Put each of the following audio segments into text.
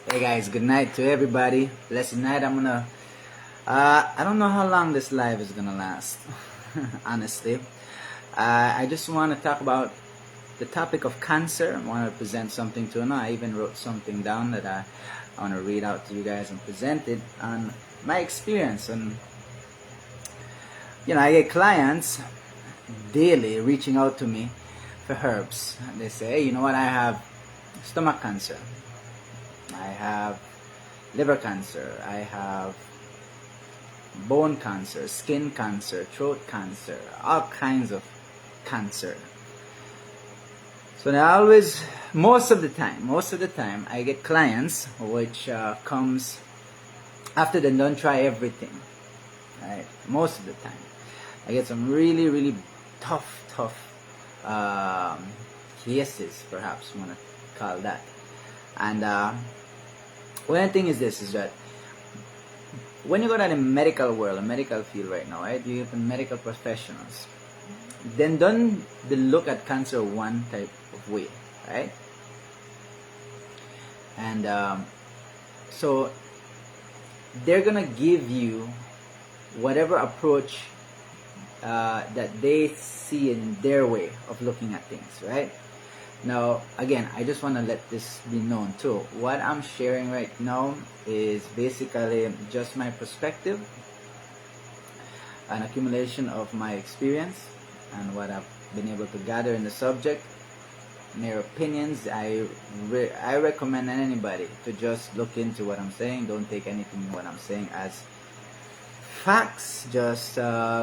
Hey guys, good night to everybody. Blessed night. I don't know how long this live is gonna last, honestly. I just want to talk about the topic of cancer. I want to present something to you. I even wrote something down that I want to read out to you guys and present it on my experience. And, I get clients daily reaching out to me for herbs. They say, hey, you know what, I have stomach cancer. I have liver cancer, I have bone cancer, skin cancer, throat cancer, all kinds of cancer. So now most of the time, I get clients which comes after they don't try everything, right? Most of the time, I get some really, really tough cases, perhaps you want to call that. And one thing is this, is that when you go to the medical world, the medical field right now, right, you have the medical professionals, then don't they look at cancer one type of way, right? And so they're gonna give you whatever approach that they see in their way of looking at things, right? Now, again, I just want to let this be known too. What I'm sharing right now is basically just my perspective, an accumulation of my experience and what I've been able to gather in the subject. Mere opinions. I recommend anybody to just look into what I'm saying. Don't take anything what I'm saying as facts. Just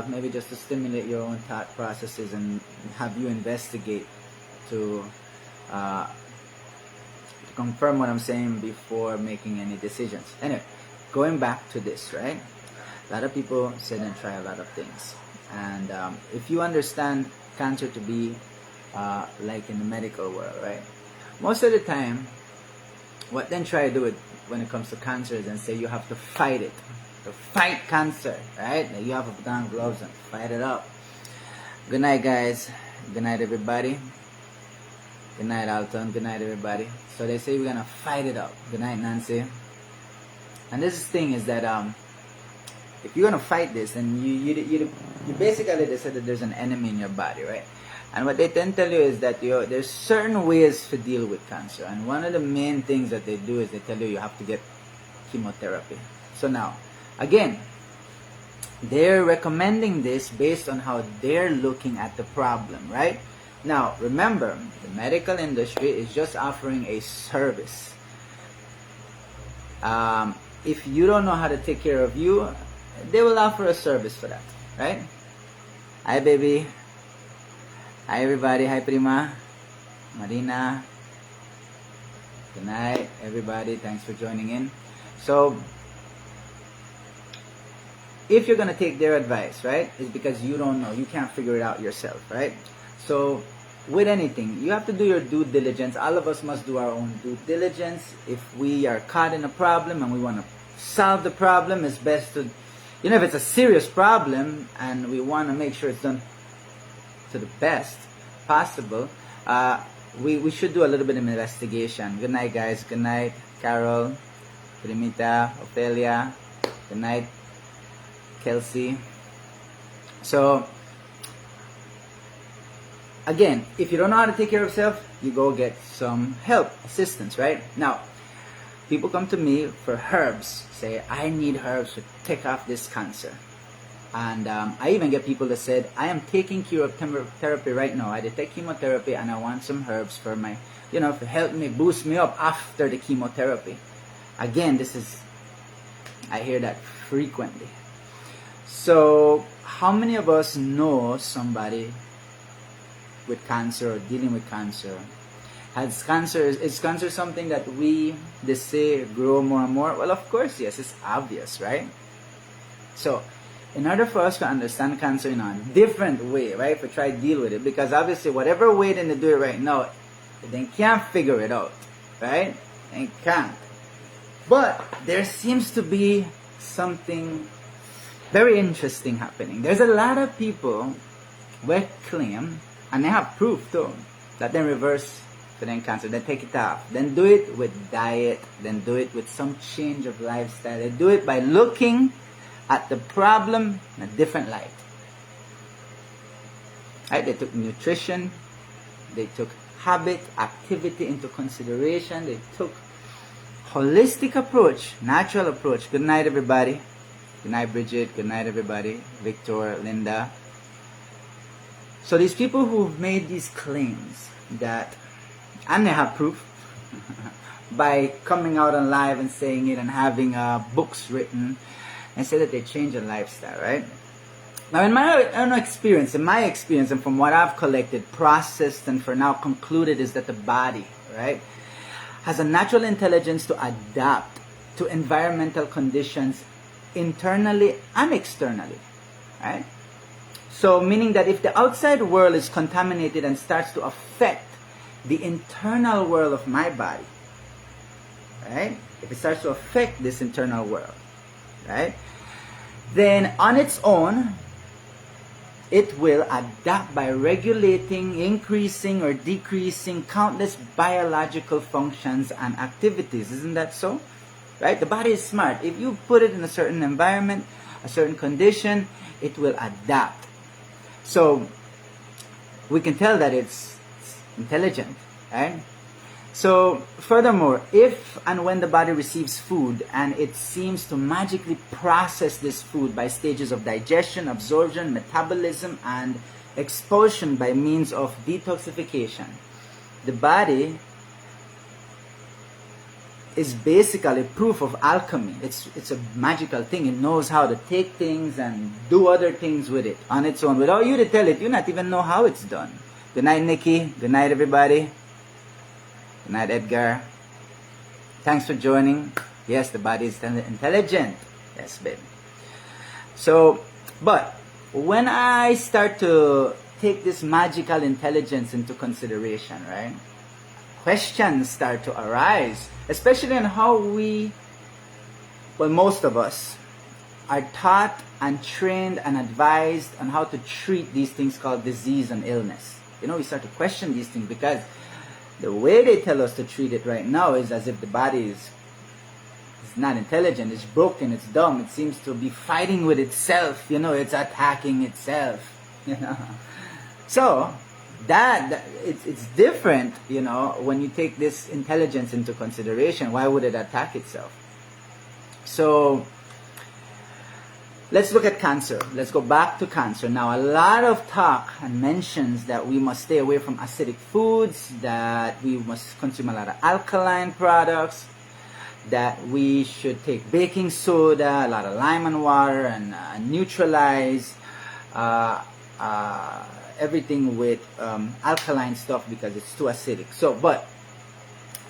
maybe just to stimulate your own thought processes and have you investigate to confirm what I'm saying before making any decisions. Anyway, going back to this, right? A lot of people sit and try a lot of things. And if you understand cancer to be like in the medical world, right? Most of the time, what then try to do it when it comes to cancer is and say you have to fight it. To fight cancer, right? You have to put on gloves and fight it up. Good night, guys. Good night, everybody. Good night, Alton. Good night, everybody. So they say we're gonna fight it up. Good night, Nancy. And this thing is that if you're gonna fight this, then you basically, they said that there's an enemy in your body, right? And what they tend to tell you is that there's certain ways to deal with cancer, and one of the main things that they do is they tell you have to get chemotherapy. So now, again, they're recommending this based on how they're looking at the problem, right? Now, remember, the medical industry is just offering a service. If you don't know how to take care of you, they will offer a service for that, right? Hi, baby. Hi, everybody. Hi, Prima. Marina. Good night, everybody. Thanks for joining in. So, if you're going to take their advice, right, it's because you don't know. You can't figure it out yourself, right? So, with anything, you have to do your due diligence. All of us must do our own due diligence. If we are caught in a problem and we want to solve the problem, it's best to, if it's a serious problem and we want to make sure it's done to the best possible, we should do a little bit of investigation. Good night, guys. Good night, Carol, Primita, Ophelia. Good night, Kelsey. So, again, if you don't know how to take care of yourself, you go get some help, assistance, right? Now, people come to me for herbs, say, I need herbs to take off this cancer. And I even get people that said, I am taking chemotherapy right now. I take chemotherapy and I want some herbs for my, to help me, boost me up after the chemotherapy. Again, I hear that frequently. So, how many of us know somebody with cancer or dealing with cancer? Is cancer something that they say, grow more and more? Well, of course, yes, it's obvious, right? So, in order for us to understand cancer in a different way, right, if we try to deal with it, because obviously whatever way they do it right now, they can't figure it out, right? They can't. But there seems to be something very interesting happening. There's a lot of people who claim, and they have proof too, that they reverse then cancel, then take it off. Then do it with diet, then do it with some change of lifestyle. They do it by looking at the problem in a different light. Right? They took nutrition, they took habit, activity into consideration, they took holistic approach, natural approach. Good night, everybody. Good night, Bridget. Good night, everybody. Victor, Linda. So these people who've made these claims that, and they have proof, by coming out on live and saying it and having books written and say that they change their lifestyle, right? Now, in my own experience, and from what I've collected, processed, and for now concluded, is that the body, right, has a natural intelligence to adapt to environmental conditions internally and externally, right? So, meaning that if the outside world is contaminated and starts to affect the internal world of my body, right? If it starts to affect this internal world, right? Then on its own, it will adapt by regulating, increasing, or decreasing countless biological functions and activities. Isn't that so? Right? The body is smart. If you put it in a certain environment, a certain condition, it will adapt. So we can tell that it's intelligent, right? So furthermore, if and when the body receives food and it seems to magically process this food by stages of digestion, absorption, metabolism, and expulsion by means of detoxification, the body is basically proof of alchemy. It's a magical thing. It knows how to take things and do other things with it on its own. Without you to tell it, you not even know how it's done. Good night, Nikki. Good night, everybody. Good night, Edgar. Thanks for joining. Yes, the body is intelligent. Yes, babe. So, but when I start to take this magical intelligence into consideration, right, questions start to arise, especially on how most of us are taught and trained and advised on how to treat these things called disease and illness. You know, we start to question these things because the way they tell us to treat it right now is as if the body is not intelligent, it's broken, it's dumb, it seems to be fighting with itself, you know, it's attacking itself, you know. So, it's different, you know, when you take this intelligence into consideration. Why would it attack itself? So, let's look at cancer. Let's go back to cancer. Now, a lot of talk and mentions that we must stay away from acidic foods, that we must consume a lot of alkaline products, that we should take baking soda, a lot of lime and water, and neutralize everything with alkaline stuff because it's too acidic. So, but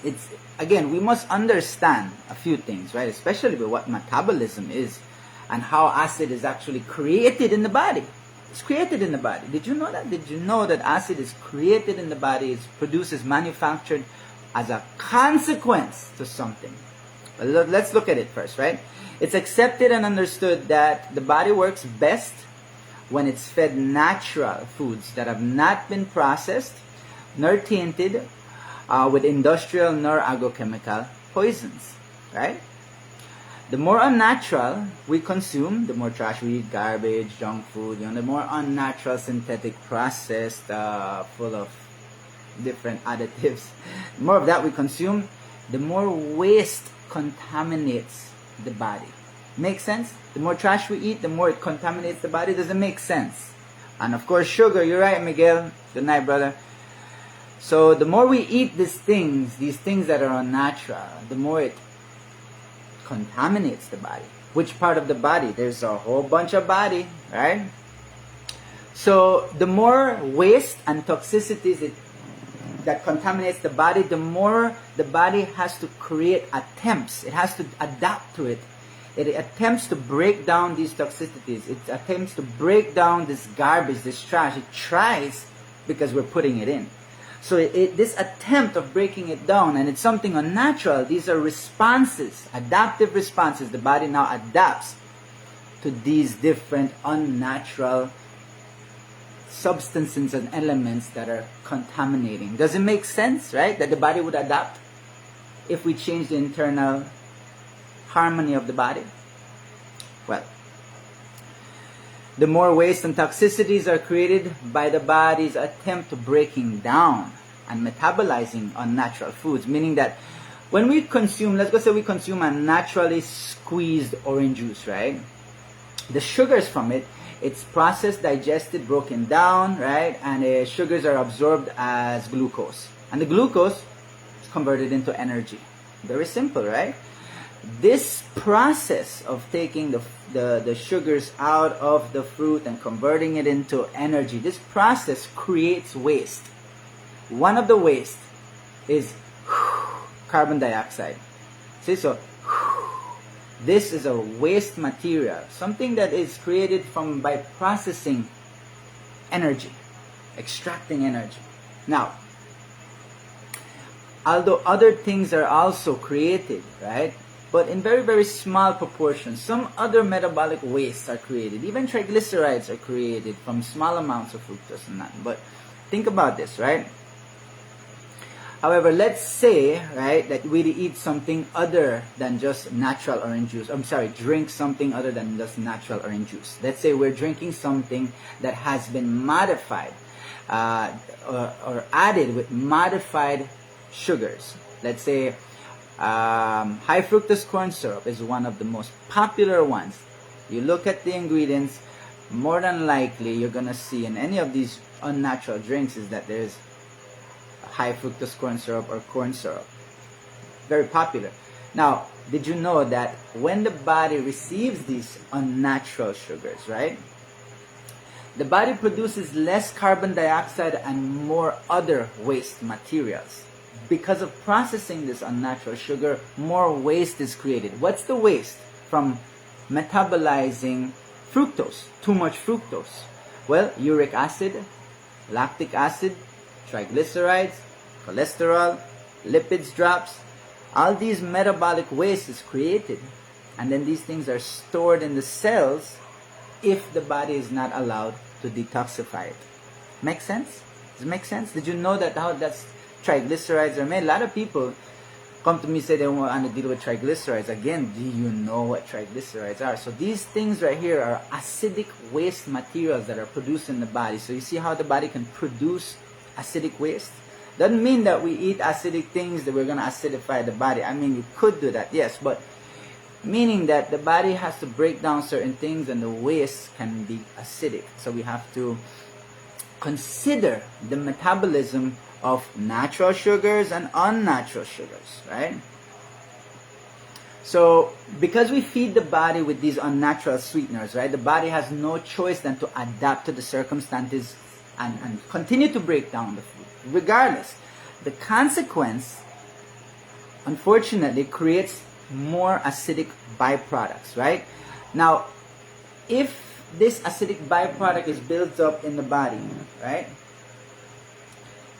it's, again, we must understand a few things, right? Especially with what metabolism is and how acid is actually created in the body. It's created in the body. Did you know that? Did you know that acid is created in the body, is produced, is manufactured as a consequence to something? But let's look at it first, right? It's accepted and understood that the body works best when it's fed natural foods that have not been processed nor tainted with industrial nor agrochemical poisons, right? The more unnatural we consume, the more trash we eat, garbage, junk food, you know, the more unnatural, synthetic, processed, full of different additives, the more of that we consume, the more waste contaminates the body. Make sense? The more trash we eat, the more it contaminates the body. Doesn't make sense. And of course, sugar. You're right, Miguel. Good night, brother. So the more we eat these things that are unnatural, the more it contaminates the body. Which part of the body? There's a whole bunch of body, right? So the more waste and toxicities that contaminates the body, the more the body has to create attempts. It has to adapt to it. It attempts to break down these toxicities. It attempts to break down this garbage, this trash. It tries because we're putting it in. So this attempt of breaking it down, and it's something unnatural. These are responses, adaptive responses. The body now adapts to these different unnatural substances and elements that are contaminating. Does it make sense, right? That the body would adapt if we change the internal harmony of the body? Well, the more waste and toxicities are created by the body's attempt to breaking down and metabolizing unnatural foods, meaning that when we consume, let's go say we consume a naturally squeezed orange juice, right? The sugars from it, it's processed, digested, broken down, right? And the sugars are absorbed as glucose. And the glucose is converted into energy. Very simple, right? This process of taking the sugars out of the fruit and converting it into energy, this process creates waste. One of the waste is carbon dioxide. See, so this is a waste material, something that is created by processing energy, extracting energy. Now, although other things are also created, right? But in very, very small proportions. Some other metabolic wastes are created. Even triglycerides are created from small amounts of fructose and that. But think about this, right? However, let's say, right, that we eat something other than just natural orange juice. Drink something other than just natural orange juice. Let's say we're drinking something that has been modified or added with modified sugars. Let's say high fructose corn syrup is one of the most popular ones. You look at the ingredients, more than likely you're gonna see in any of these unnatural drinks is that there's high fructose corn syrup or corn syrup. Very popular. Now, did you know that when the body receives these unnatural sugars, right, the body produces less carbon dioxide and more other waste materials? Because of processing this unnatural sugar, more waste is created. What's the waste from metabolizing fructose? Too much fructose. Well, uric acid, lactic acid, triglycerides, cholesterol, lipids drops. All these metabolic waste is created. And then these things are stored in the cells if the body is not allowed to detoxify it. Make sense? Does it make sense? Did you know that how that's triglycerides are made? A lot of people come to me and say they want to deal with triglycerides. Again, do you know what triglycerides are? So these things right here are acidic waste materials that are produced in the body. So you see how the body can produce acidic waste? Doesn't mean that we eat acidic things that we're going to acidify the body. I mean, you could do that, yes, but meaning that the body has to break down certain things and the waste can be acidic. So we have to consider the metabolism of natural sugars and unnatural sugars, right? So, because we feed the body with these unnatural sweeteners, right, the body has no choice than to adapt to the circumstances and continue to break down the food. Regardless, the consequence, unfortunately, creates more acidic byproducts, right? Now, if this acidic byproduct is built up in the body, right,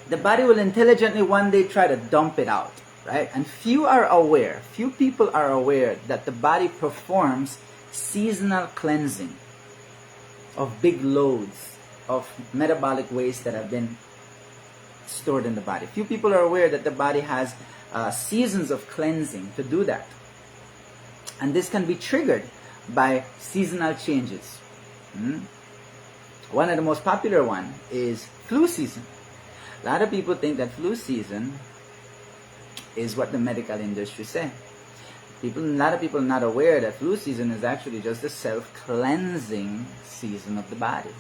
the body will intelligently one day try to dump it out, right? And few people are aware that the body performs seasonal cleansing of big loads of metabolic waste that have been stored in the body. Few people are aware that the body has seasons of cleansing to do that. And this can be triggered by seasonal changes. One of the most popular one is flu season. A lot of people think that flu season is what the medical industry say. A lot of people are not aware that flu season is actually just a self-cleansing season of the body.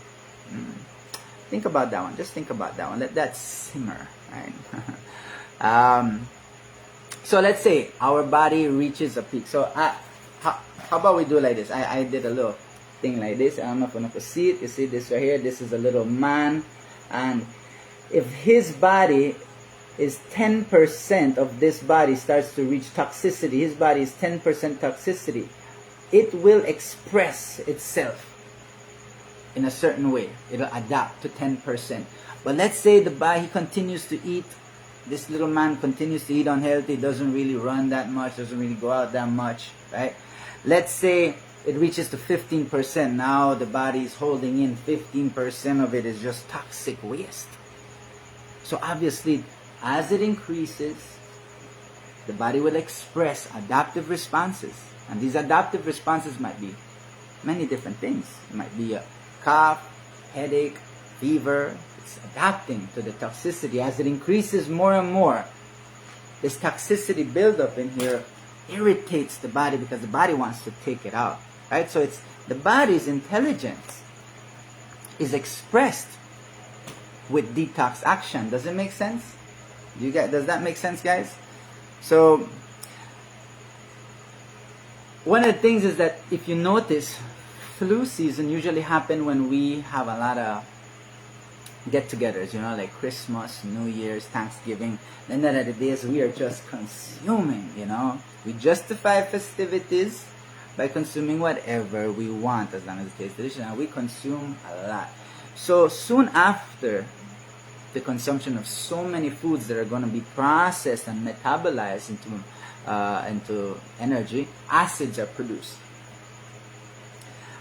Think about that one. Just think about that one. Let that simmer. Right? So let's say our body reaches a peak. So how about we do like this? I did a little thing like this. I don't know if you can see it. You see this right here? This is a little man. And if his body is 10% of this body starts to reach toxicity, his body is 10% toxicity, it will express itself in a certain way. It'll adapt to 10%. But let's say the body continues to eat, this little man continues to eat unhealthy, doesn't really run that much, doesn't really go out that much, right? Let's say it reaches to 15%. Now the body is holding in 15% of it is just toxic waste. So obviously, as it increases, the body will express adaptive responses. And these adaptive responses might be many different things. It might be a cough, headache, fever. It's adapting to the toxicity. As it increases more and more, this toxicity buildup in here irritates the body because the body wants to take it out. Right? So it's the body's intelligence is expressed with detox action. Does it make sense? Does that make sense, guys? So one of the things is that if you notice, flu season usually happen when we have a lot of get-togethers, like Christmas, New Year's, Thanksgiving. Then the other days we are just consuming, We justify festivities by consuming whatever we want as long as it tastes delicious, and we consume a lot. So soon after the consumption of so many foods that are going to be processed and metabolized into energy, acids are produced.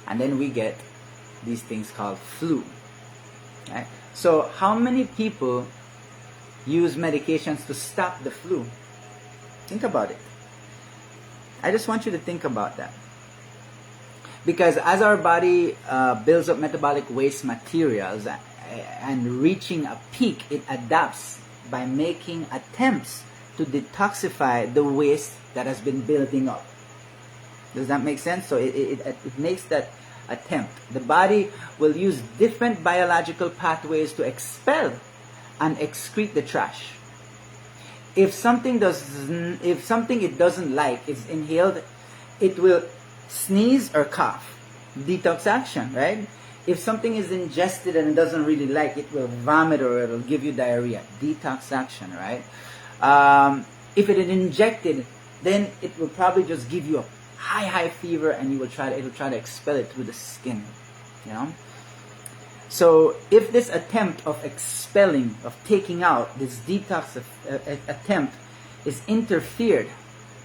And then we get these things called flu. Right? So how many people use medications to stop the flu? Think about it. I just want you to think about that. Because as our body builds up metabolic waste materials and reaching a peak, it adapts by making attempts to detoxify the waste that has been building up. Does that make sense? So it makes that attempt. The body will use different biological pathways to expel and excrete the trash. If something it doesn't like is inhaled, it will sneeze or cough. Detox action, right? If something is ingested and it doesn't really like, it will vomit or it'll give you diarrhea. Detox action, right? If it is injected, then it will probably just give you a high fever, and it'll try to expel it through the skin. So if this attempt of expelling, of taking out, this detox attempt is interfered,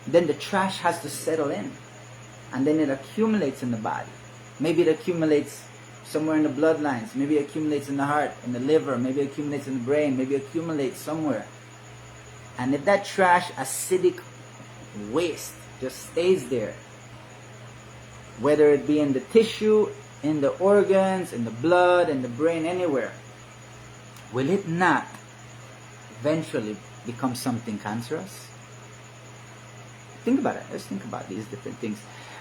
then the trash has to settle in, and then it accumulates in the body. Maybe it accumulates somewhere in the bloodlines, maybe it accumulates in the heart, in the liver, maybe it accumulates in the brain, maybe it accumulates somewhere. And if that trash, acidic waste, just stays there, whether it be in the tissue, in the organs, in the blood, in the brain, anywhere, will it not eventually become something cancerous? Think about it. Let's think about these different things.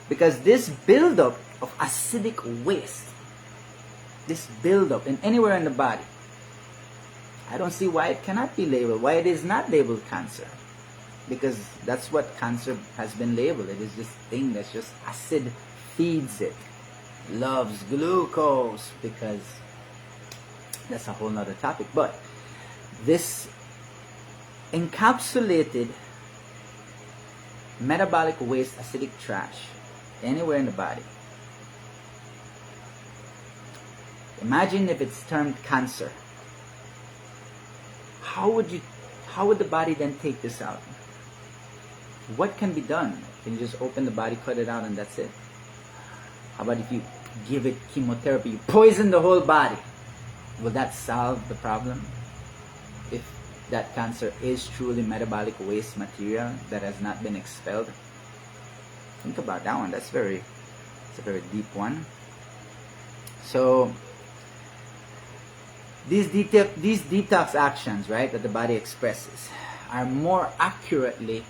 Because this buildup of acidic waste, this buildup in anywhere in the body, I don't see why it cannot be labeled, why it is not labeled cancer. Because that's what cancer has been labeled. It is this thing that's just acid feeds it. Loves glucose, because that's a whole nother topic. But this encapsulated metabolic waste, acidic trash, anywhere in the body. Imagine if it's termed cancer. How would the body then take this out? What can be done? Can you just open the body, cut it out, and that's it? How about if you give it chemotherapy, you poison the whole body? Will that solve the problem? If that cancer is truly metabolic waste material that has not been expelled? Think about that one. It's a very deep one. So these detox actions, right, that the body expresses are more accurately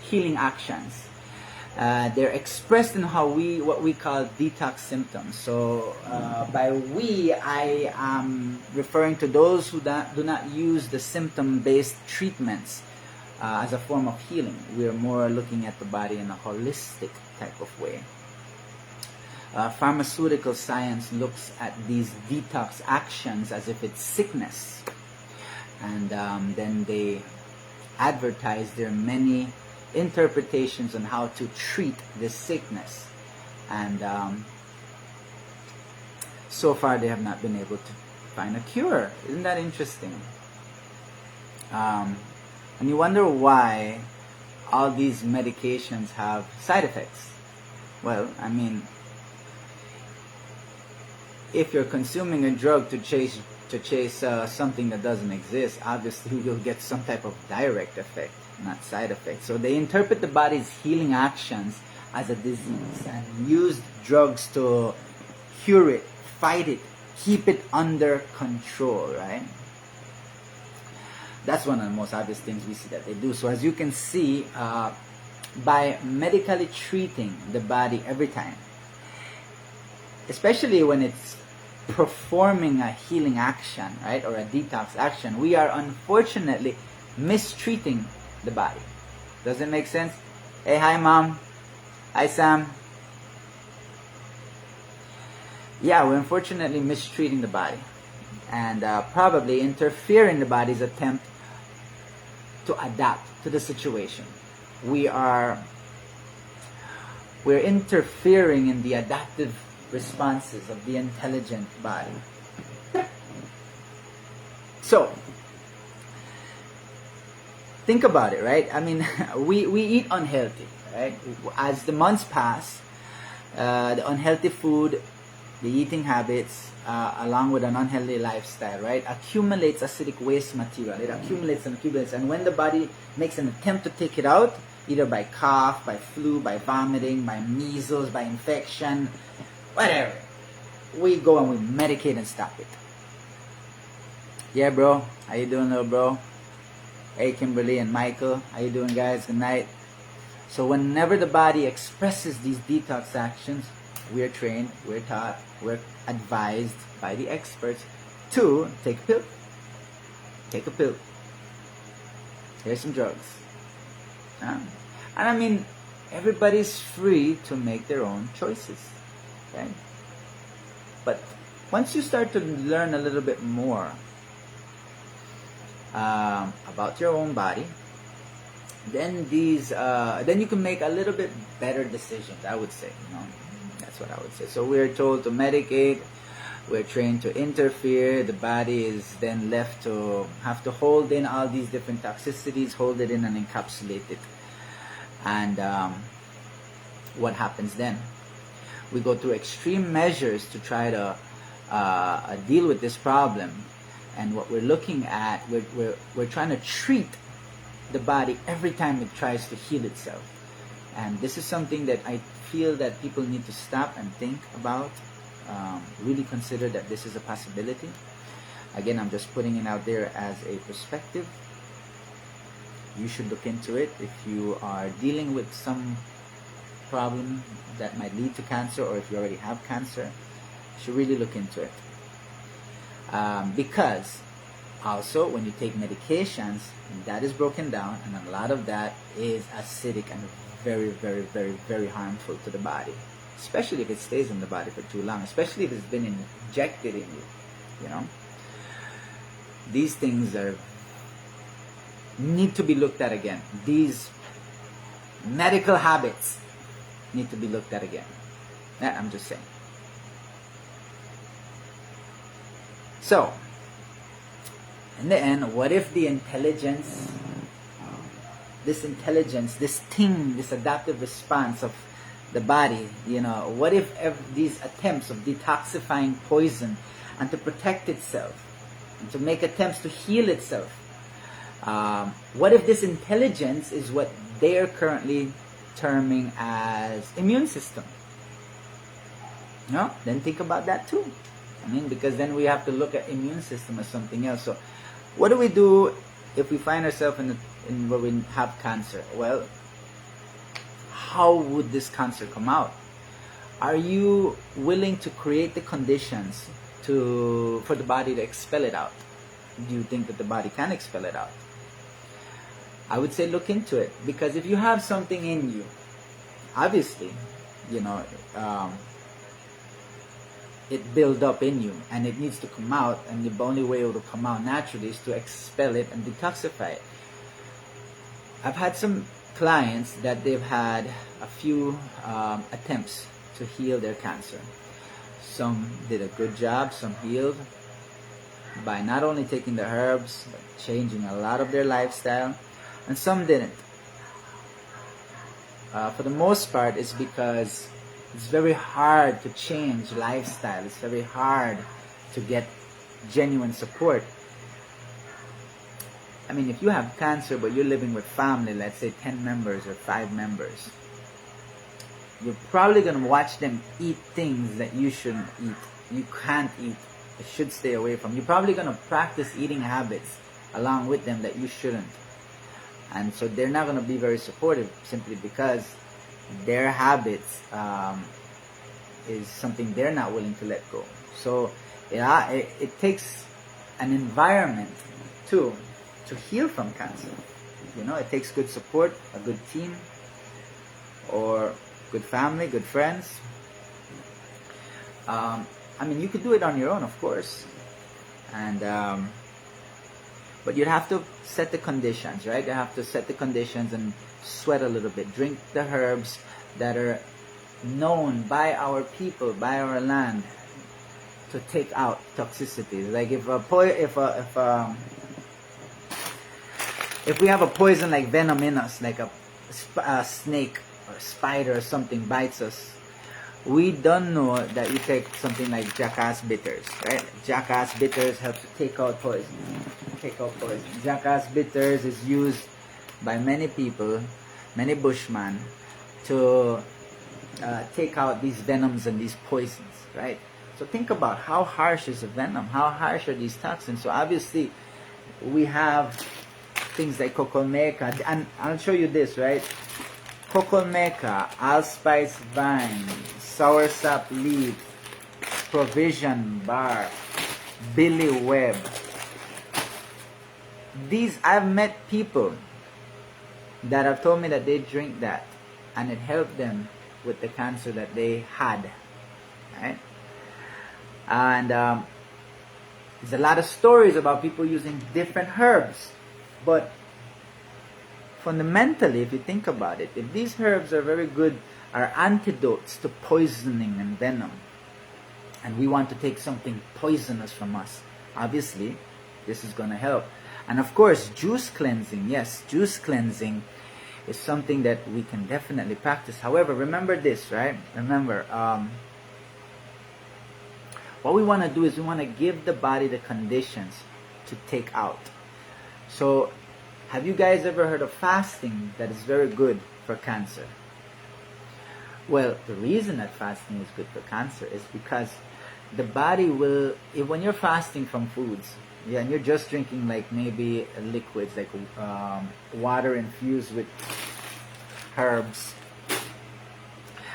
healing actions. They're expressed in what we call detox symptoms. So by we, I am referring to those who do not use the symptom-based treatments as a form of healing. We're more looking at the body in a holistic type of way. Pharmaceutical science looks at these detox actions as if it's sickness, and then they advertise their many interpretations on how to treat this sickness, and so far they have not been able to find a cure. Isn't that interesting? And you wonder why all these medications have side effects. Well, I mean, if you're consuming a drug to chase something that doesn't exist, obviously you'll get some type of direct effect, not side effect. So they interpret the body's healing actions as a disease and use drugs to cure it, fight it, keep it under control, right? That's one of the most obvious things we see that they do. So as you can see, by medically treating the body every time, especially when it's performing a healing action, right, or a detox action, we are unfortunately mistreating the body. Does it make sense? Hey, hi mom. Hi Sam. Yeah, we're unfortunately mistreating the body and probably interfere in the body's attempt to adapt to the situation. We're interfering in the adaptive responses of the intelligent body. So, think about it, right? I mean, we eat unhealthy, right? As the months pass, the unhealthy food, the eating habits, along with an unhealthy lifestyle, right, accumulates acidic waste material. It accumulates and accumulates, and when the body makes an attempt to take it out, either by cough, by flu, by vomiting, by measles, by infection, whatever, we go and we medicate and stop it. Yeah, bro. How you doing, little bro? Hey, Kimberly and Michael. How you doing, guys? Good night. So whenever the body expresses these detox actions, we're trained, we're taught, we're advised by the experts to take a pill. Take a pill. Here's some drugs. And I mean, everybody's free to make their own choices. Okay? But once you start to learn a little bit more about your own body, then then you can make a little bit better decisions, I would say. That's what I would say. So we're told to medicate, we're trained to interfere, the body is then left to have to hold in all these different toxicities, hold it in and encapsulate it. And what happens then? We go through extreme measures to try to deal with this problem. And what we're looking at, we're trying to treat the body every time it tries to heal itself. And this is something that I feel that people need to stop and think about, really consider that this is a possibility. Again, I'm just putting it out there as a perspective. You should look into it. If you are dealing with some problem that might lead to cancer, or if you already have cancer, you should really look into it. Because also when you take medications, that is broken down, and a lot of that is acidic and very, very, very, very harmful to the body, especially if it stays in the body for too long, especially if it's been injected in you. These things need to be looked at again. These medical habits need to be looked at again. I'm just saying. So, in the end, what if the intelligence, this thing, this adaptive response of the body, what if these attempts of detoxifying poison and to protect itself and to make attempts to heal itself, what if this intelligence is what they're currently terming as immune system? Then think about that too. Because then we have to look at immune system as something else. So what do we do if we find ourselves in where we have cancer? Well, how would this cancer come out? Are you willing to create the conditions for the body to expel it out? Do you think that the body can expel it out? I would say look into it, because if you have something in you, obviously, it build up in you and it needs to come out, and the only way it will come out naturally is to expel it and detoxify it. I've had some clients that they've had a few attempts to heal their cancer. Some did a good job, some healed by not only taking the herbs but changing a lot of their lifestyle, and some didn't. For the most part, it's because It's very hard to change lifestyle. It's very hard to get genuine support. I mean, if you have cancer but you're living with family, let's say 10 members or 5 members, you're probably going to watch them eat things that you shouldn't eat. You can't eat. You should stay away from. You're probably going to practice eating habits along with them that you shouldn't. And so they're not going to be very supportive simply because their habits is something they're not willing to let go. So it takes an environment too to heal from cancer. You know, it takes good support, a good team, or good family, good friends. I mean, you could do it on your own, of course, and but you'd have to set the conditions, right? You have to set the conditions and sweat a little bit. Drink the herbs that are known by our people, by our land, to take out toxicity. Like if we have a poison like venom in us, like a snake or spider or something bites us, we don't know that you take something like jackass bitters, right? Jackass bitters help to take out poison. Jackass bitters is used by many people, many bushmen, to take out these venoms and these poisons, right? So think about how harsh is a venom, how harsh are these toxins. So obviously we have things like cocolmeca, and I'll show you this, right? Cocolmeca, allspice vine, soursop leaf, provision bark, billy web. These, I've met people that have told me that they drink that and it helped them with the cancer that they had, right? And there's a lot of stories about people using different herbs, but fundamentally, if you think about it, if these herbs are very good, are antidotes to poisoning and venom, and we want to take something poisonous from us, obviously this is going to help. And of course, juice cleansing. Yes, juice cleansing is something that we can definitely practice. However, remember this, right? Remember, what we want to do is we want to give the body the conditions to take out. So, have you guys ever heard of fasting that is very good for cancer? Well, the reason that fasting is good for cancer is because the body will, when you're fasting from foods, yeah, and you're just drinking like maybe liquids, like water infused with herbs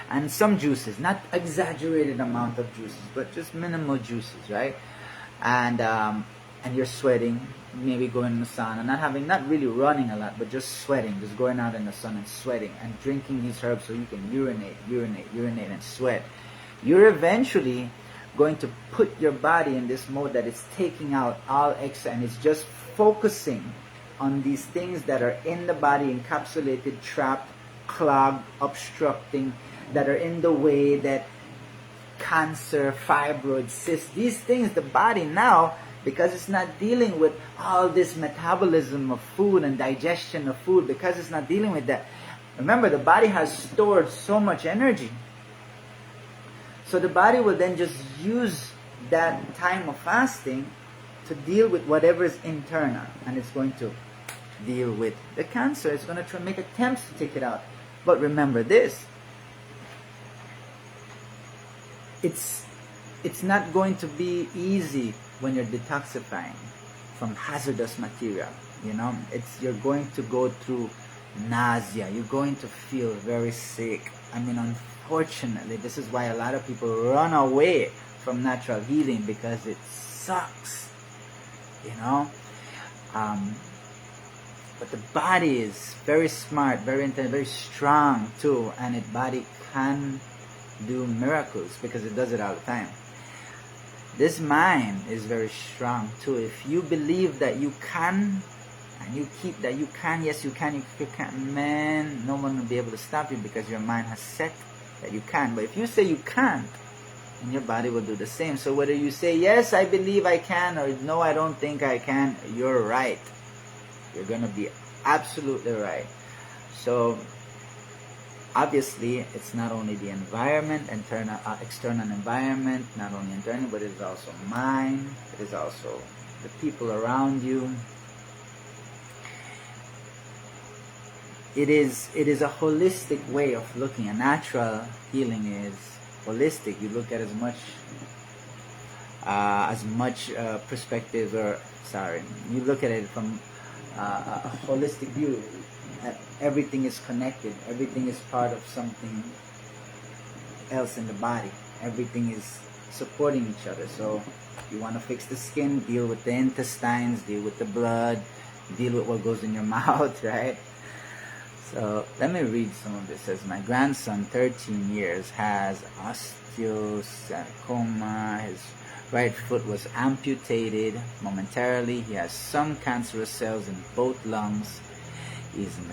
and some juices, not exaggerated amount of juices, but just minimal juices, right? And you're sweating, maybe going in the sun, and not really running a lot, but just sweating, just going out in the sun and sweating and drinking these herbs so you can urinate and sweat. You're eventually going to put your body in this mode that it's taking out all extra and it's just focusing on these things that are in the body, encapsulated, trapped, clogged, obstructing, that are in the way, that cancer, fibroids, cysts, these things, the body now, because it's not dealing with all this metabolism of food and digestion of food, because it's not dealing with that. Remember, the body has stored so much energy. So the body will then just use that time of fasting to deal with whatever is internal. And it's going to deal with the cancer. It's going to try to make attempts to take it out. But remember this. It's not going to be easy when you're detoxifying from hazardous material. You know, you're going to go through nausea. You're going to feel very sick. I mean, unfortunately, this is why a lot of people run away from natural healing, because it sucks, you know. But the body is very smart, very intelligent, very strong too, and its body can do miracles because it does it all the time. This mind is very strong too. If you believe that you can, and you keep that you can, yes you can, you can, man, no one will be able to stop you, because your mind has set that you can. But if you say you can't, then your body will do the same. So whether you say, yes, I believe I can, or no, I don't think I can, you're right. You're going to be absolutely right. So obviously it's not only the environment, external environment, not only internal, but it is also mind, it is also the people around you. It is a holistic way of looking. A natural healing is holistic. You look at as much perspective, or sorry, you look at it from a holistic view. Everything is connected. Everything is part of something else in the body. Everything is supporting each other. So you want to fix the skin, deal with the intestines, deal with the blood, deal with what goes in your mouth, right? So let me read some of this. It says, my grandson, 13 years, has osteosarcoma. His right foot was amputated momentarily. He has some cancerous cells in both lungs. He's in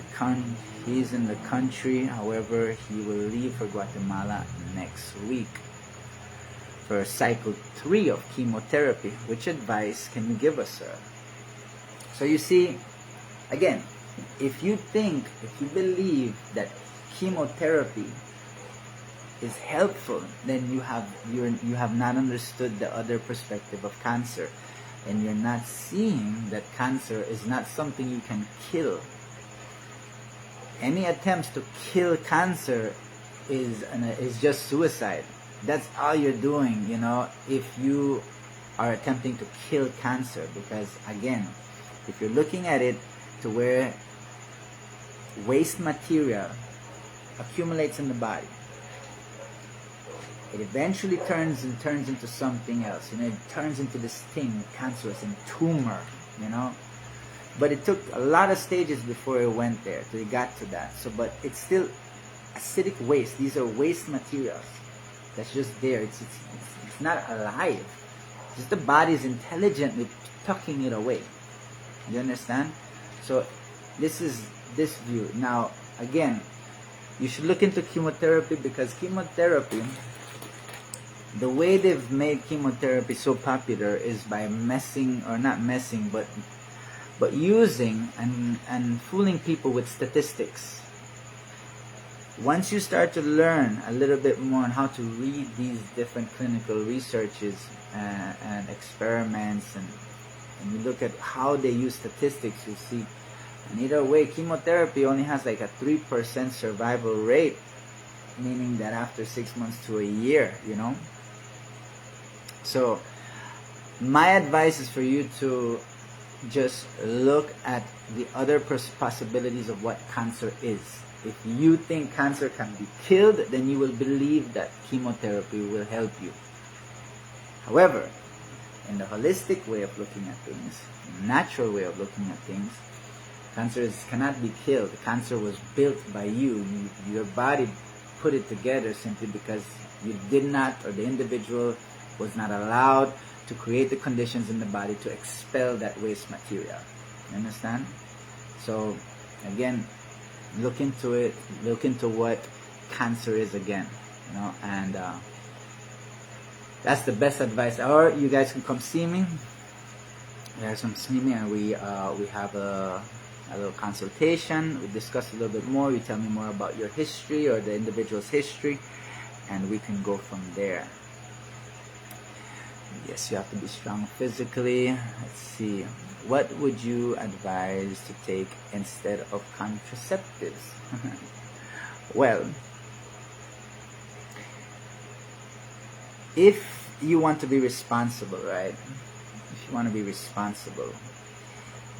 the country. However, he will leave for Guatemala next week for cycle 3 of chemotherapy. Which advice can you give us, sir? So you see, again, if you believe that chemotherapy is helpful, then you have not understood the other perspective of cancer, and you're not seeing that cancer is not something you can kill. Any attempts to kill cancer is just suicide. That's all you're doing, if you are attempting to kill cancer. Because again, if you're looking at it to where waste material accumulates in the body, it eventually turns into something else. It turns into this thing, cancerous and tumor, But it took a lot of stages before it went there, till it got to that. So, but it's still acidic waste. These are waste materials that's just there. It's not alive. It's just the body's intelligently tucking it away. You understand? So this is this view. Now, again, you should look into chemotherapy, because chemotherapy, the way they've made chemotherapy so popular is by but using and fooling people with statistics. Once you start to learn a little bit more on how to read these different clinical researches and experiments, and you look at how they use statistics, you see, and either way, chemotherapy only has like a 3% survival rate, meaning that after 6 months to a year, So my advice is for you to just look at the other possibilities of what cancer is. If you think cancer can be killed, then you will believe that chemotherapy will help you. However, in the holistic way of looking at things, natural way of looking at things, cancer cannot be killed. Cancer was built by you. Your body put it together simply because you did not, or the individual was not allowed to create the conditions in the body to expel that waste material. You understand? So again, look into it. Look into what cancer is again, and that's the best advice. Or you guys can come see me. You guys come see me, and we have a little consultation. We discuss a little bit more. You tell me more about your history or the individual's history, and we can go from there. Yes, you have to be strong physically. Let's see. What would you advise to take instead of contraceptives? Well, if you want to be responsible, right? If you want to be responsible,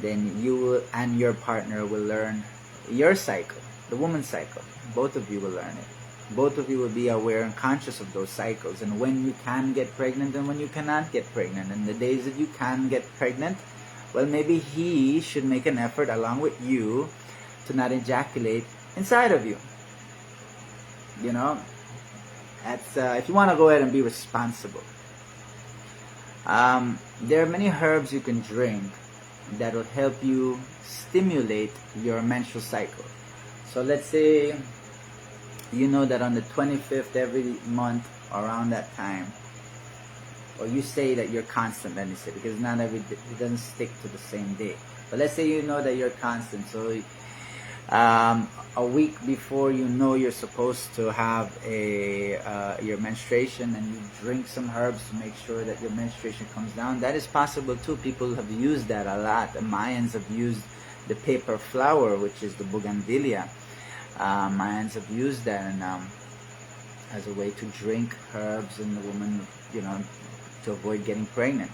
then you will, and your partner will learn your cycle, the woman's cycle. Both of you will learn it. Both of you will be aware and conscious of those cycles, and when you can get pregnant and when you cannot get pregnant. And the days that you can get pregnant, well, maybe he should make an effort along with you to not ejaculate inside of you. That's if you want to go ahead and be responsible. There are many herbs you can drink that will help you stimulate your menstrual cycle. So let's say you know that on the 25th every month, around that time, or you say that you're constant, let me say, because not every day, it doesn't stick to the same day. But let's say you know that you're constant. So a week before you know you're supposed to have your menstruation, and you drink some herbs to make sure that your menstruation comes down. That is possible too. People have used that a lot. The Mayans have used the paper flower, which is the bougainvillea. Mayans have used that, and as a way to drink herbs, and the woman, to avoid getting pregnant.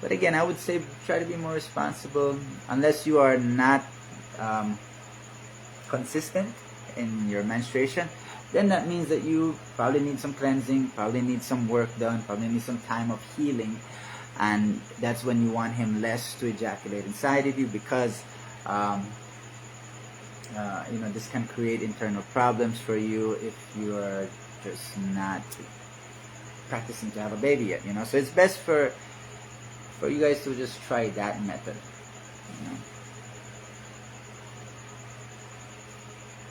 But again, I would say try to be more responsible. Unless you are not consistent in your menstruation, then that means that you probably need some cleansing, probably need some work done, probably need some time of healing. And that's when you want him less to ejaculate inside of you, because this can create internal problems for you if you are just not practicing to have a baby yet. So it's best for you guys to just try that method.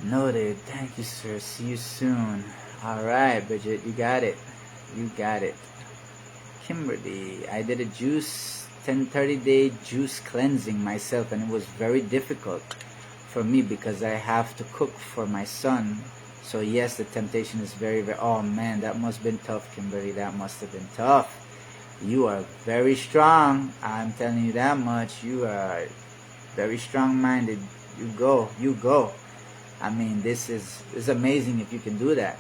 Noted. Thank you, sir. See you soon. All right, Bridget, you got it. Kimberly, I did a 30-day juice cleansing myself, and it was very difficult for me because I have to cook for my son. So yes, the temptation is very, very, oh man, that must have been tough, Kimberly. That must have been tough. You are very strong. I'm telling you that much. You are very strong-minded. You go. I mean, this is amazing if you can do that,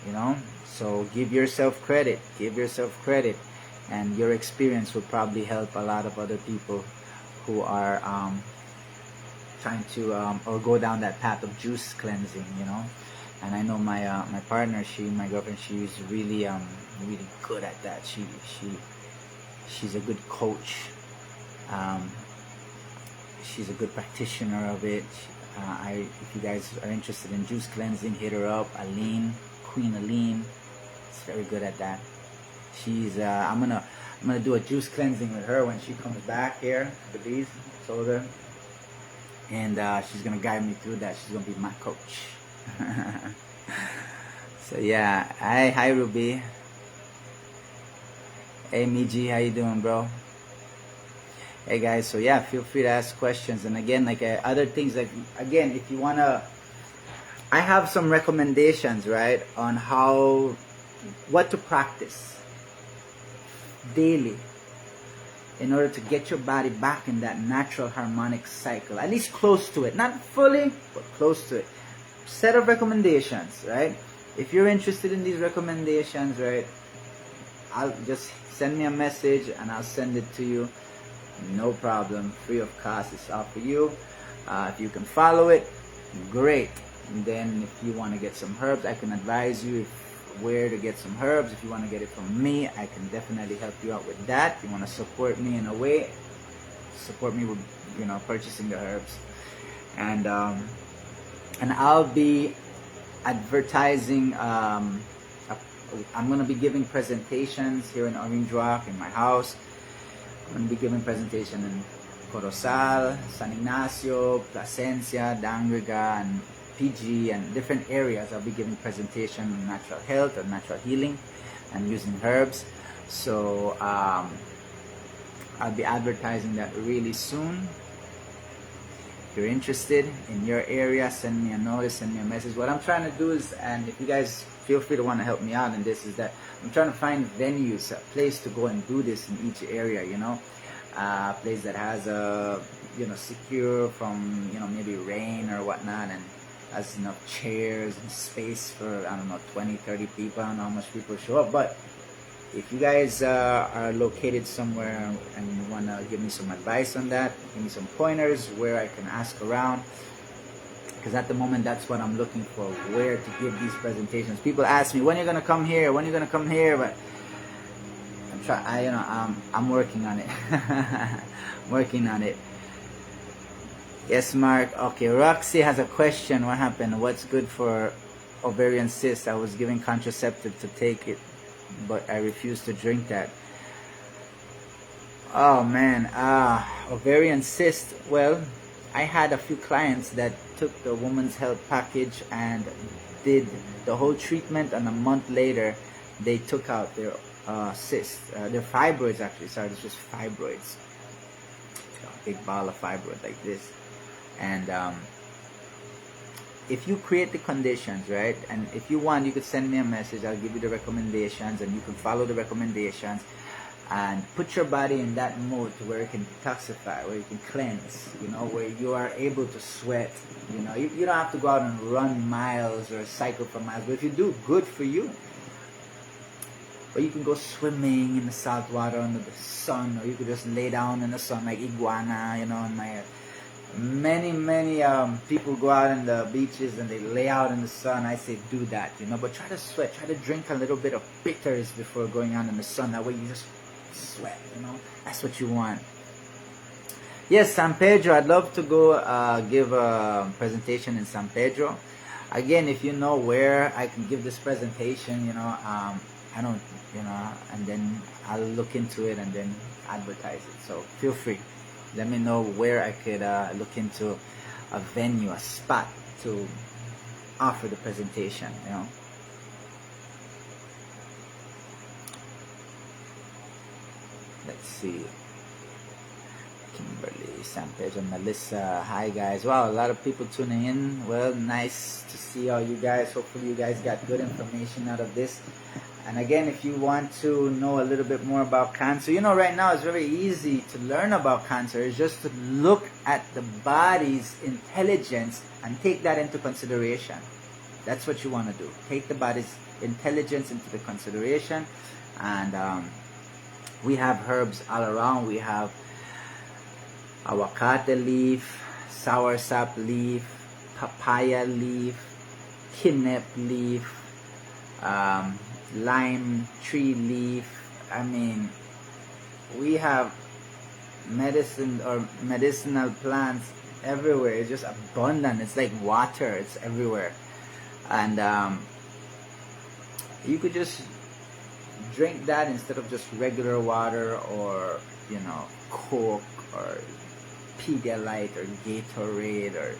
So give yourself credit. And your experience will probably help a lot of other people who are trying to or go down that path of juice cleansing, And I know my partner, my girlfriend, she's really really good at that. She's a good coach. She's a good practitioner of it. If you guys are interested in juice cleansing, hit her up. Queen Aline. She's very good at that. She's I'm gonna do a juice cleansing with her when she comes back here, Belize. Told her, and she's gonna guide me through that. She's gonna be my coach. So yeah, hi Ruby. Hey Miji, how you doing, bro? Hey guys, so yeah, feel free to ask questions. And again, other things, again, if you wanna, I have some recommendations, right, on what to practice daily in order to get your body back in that natural harmonic cycle, at least close to it, not fully, but close to it. Set of recommendations, right? If you're interested in these recommendations, right, I'll just send me a message and I'll send it to you. No problem, free of cost. It's all for you. If you can follow it, great. And then if you want to get some herbs, I can advise you where to get some herbs. If you want to get it from me, I can definitely help you out with that. If you want to support me in a way, support me with purchasing the herbs. And I'll be advertising. I'm going to be giving presentations here in Orange Rock in my house. I'm going to be giving presentation in Corozal, San Ignacio, Plasencia, Dangriga, and PG, and different areas. I'll be giving presentation on natural health or natural healing and using herbs. So I'll be advertising that really soon. If you're interested in your area, send me a notice, send me a message. What I'm trying to do is, and if you guys feel free to want to help me out in this, is that I'm trying to find venues, a place to go and do this in each area, a place that has secure from, maybe rain or whatnot, and has enough chairs and space for, 20, 30 people. I don't know how much people show up, but if you guys are located somewhere and you want to give me some advice on that, give me some pointers where I can ask around, because at the moment that's what I'm looking for, where to give these presentations. People ask me, when are you gonna come here, but I'm working on it. Working on it. Yes, Mark. Okay, Roxy has a question. What happened? What's good for ovarian cyst? I was given contraceptive to take it, but I refuse to drink that. Oh man, ovarian cyst. Well, I had a few clients that took the Woman's Health package and did the whole treatment, and a month later they took out their cysts, their fibroids actually. Sorry, it's just fibroids. A big ball of fibroid like this, and if you create the conditions, right, and if you want, you could send me a message. I'll give you the recommendations, and you can follow the recommendations and put your body in that mode to where it can detoxify, where you can cleanse, where you are able to sweat. You don't have to go out and run miles or cycle for miles, but if you do, good for you. Or you can go swimming in the salt water under the sun, or you could just lay down in the sun like iguana, in my many people go out in the beaches and they lay out in the sun. I say do that, but try to sweat, try to drink a little bit of bitters before going out in the sun. That way you just sweat, that's what you want. Yes, San Pedro, I'd love to go give a presentation in San Pedro. Again, if you know where I can give this presentation, I don't, and then I'll look into it and then advertise it. So feel free. Let me know where I could look into a venue, a spot to offer the presentation, Let's see. Kimberly, San Pedro, Melissa. Hi guys. Wow, a lot of people tuning in. Well, nice to see all you guys. Hopefully you guys got good information out of this. And again, if you want to know a little bit more about cancer, right now it's very easy to learn about cancer. It's just to look at the body's intelligence and take that into consideration. That's what you want to do. Take the body's intelligence into the consideration. And we have herbs all around. We have aguacate leaf, soursop leaf, papaya leaf, kinep leaf, lime tree leaf. I mean, we have medicinal plants everywhere. It's just abundant. It's like water. It's everywhere. And you could just drink that instead of just regular water or Coke or Pedialyte or Gatorade or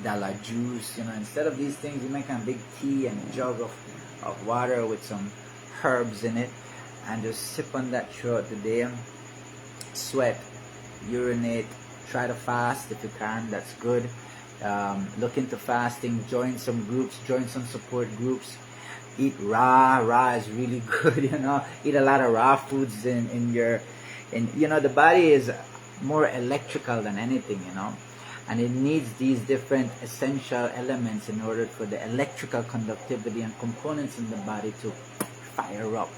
Dala juice. Instead of these things, you make a big tea and jug of water with some herbs in it, and just sip on that throughout the day. Sweat, urinate, try to fast if you can. That's good. Look into fasting, join some groups, join some support groups. Eat raw is really good. Eat a lot of raw foods the body is more electrical than anything, and it needs these different essential elements in order for the electrical conductivity and components in the body to fire up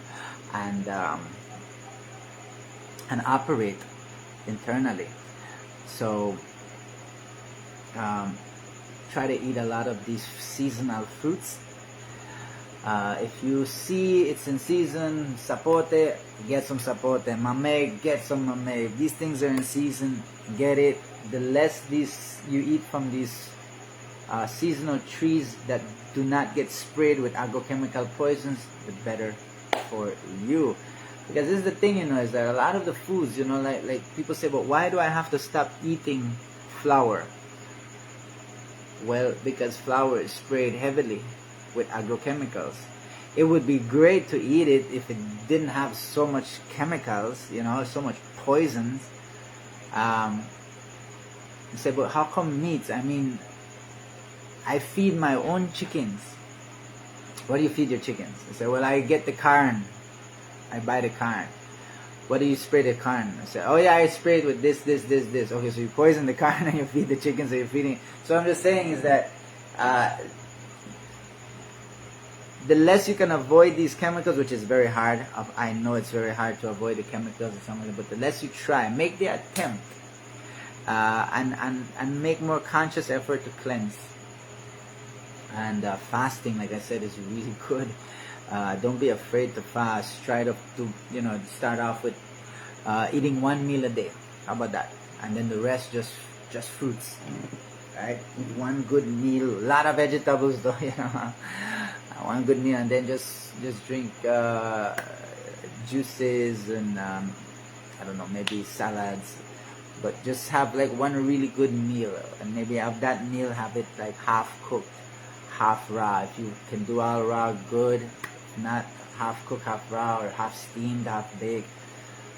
and operate internally. So try to eat a lot of these seasonal fruits. If you see it's in season, sapote, get some sapote. Mamey, get some mamey. If these things are in season, get it. The less you eat from these seasonal trees that do not get sprayed with agrochemical poisons, the better for you. Because this is the thing, is that a lot of the foods, like people say, but why do I have to stop eating flour? Well, because flour is sprayed heavily with agrochemicals. It would be great to eat it if it didn't have so much chemicals, so much poisons. You say, but how come meats? I mean, I feed my own chickens. What do you feed your chickens? I say, well, I get the corn. I buy the corn. What do you spray the corn? I say, oh yeah, I spray it with this. Okay, so you poison the corn and you feed the chickens, so you're feeding. So I'm just saying is that the less you can avoid these chemicals, which is very hard. I know it's very hard to avoid the chemicals and something, but the less you try, make the attempt, and make more conscious effort to cleanse. And fasting, like I said, is really good. Don't be afraid to fast. Try to start off with eating one meal a day. How about that? And then the rest just fruits. Right? Eat one good meal. A lot of vegetables though. One good meal, and then just drink juices and I don't know, maybe salads. But just have like one really good meal, and maybe have that meal, have it like half cooked, half raw. If you can do all raw, good. If not, half cooked, half raw, or half steamed, half baked,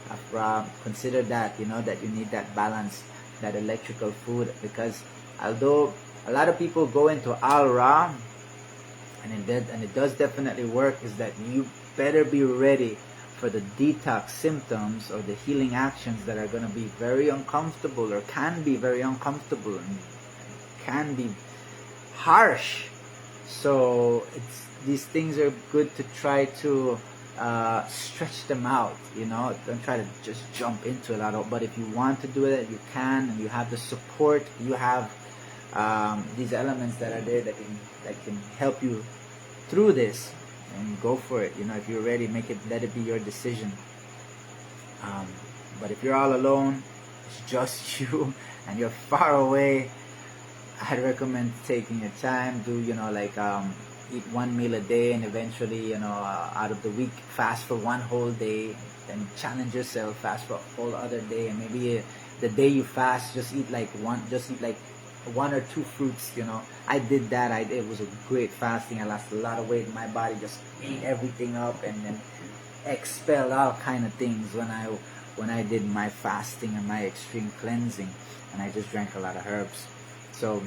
half raw. Consider that, that you need that balance, that electrical food, because although a lot of people go into Al Ra, and it does definitely work, is that you better be ready for the detox symptoms or the healing actions that are going to be very uncomfortable, or can be very uncomfortable, and can be harsh. So these things are good to try to stretch them out, don't try to just jump into it at all. But if you want to do it, you can, and you have the support, you have these elements that are there that can help you through this, and go for it. If you're ready, let it be your decision. But if you're all alone, it's just you, and you're far away, I'd recommend taking your time. Do eat one meal a day, and eventually out of the week fast for one whole day. Then challenge yourself, fast for a whole other day, and maybe the day you fast, just eat like one or two fruits. I did that. It was a great fasting. I lost a lot of weight. My body just ate everything up and then expelled all kind of things when I did my fasting and my extreme cleansing, and I just drank a lot of herbs. So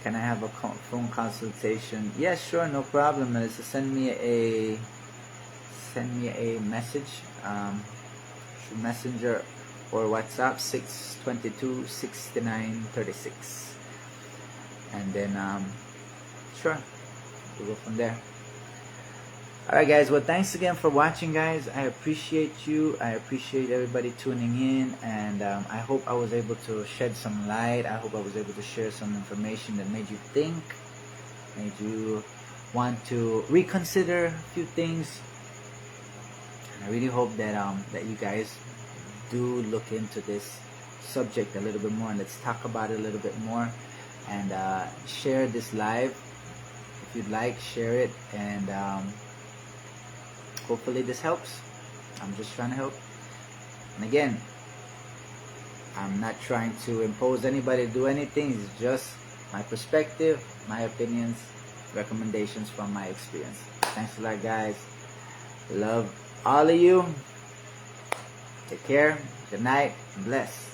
can I have a phone consultation? Yeah, sure, no problem, Melissa. Send me a message through Messenger or WhatsApp, 622-6936, and then sure, we'll go from there. Alright guys, well, thanks again for watching, guys. I appreciate you. I appreciate everybody tuning in, and I hope I was able to shed some light. I hope I was able to share some information that made you think, made you want to reconsider a few things. And I really hope that that you guys do look into this subject a little bit more, and let's talk about it a little bit more, and share this live. If you'd like, share it, and hopefully this helps. I'm just trying to help. And again, I'm not trying to impose anybody to do anything. It's just my perspective, my opinions, recommendations from my experience. Thanks a lot, guys. Love all of you. Take care. Good night. Bless.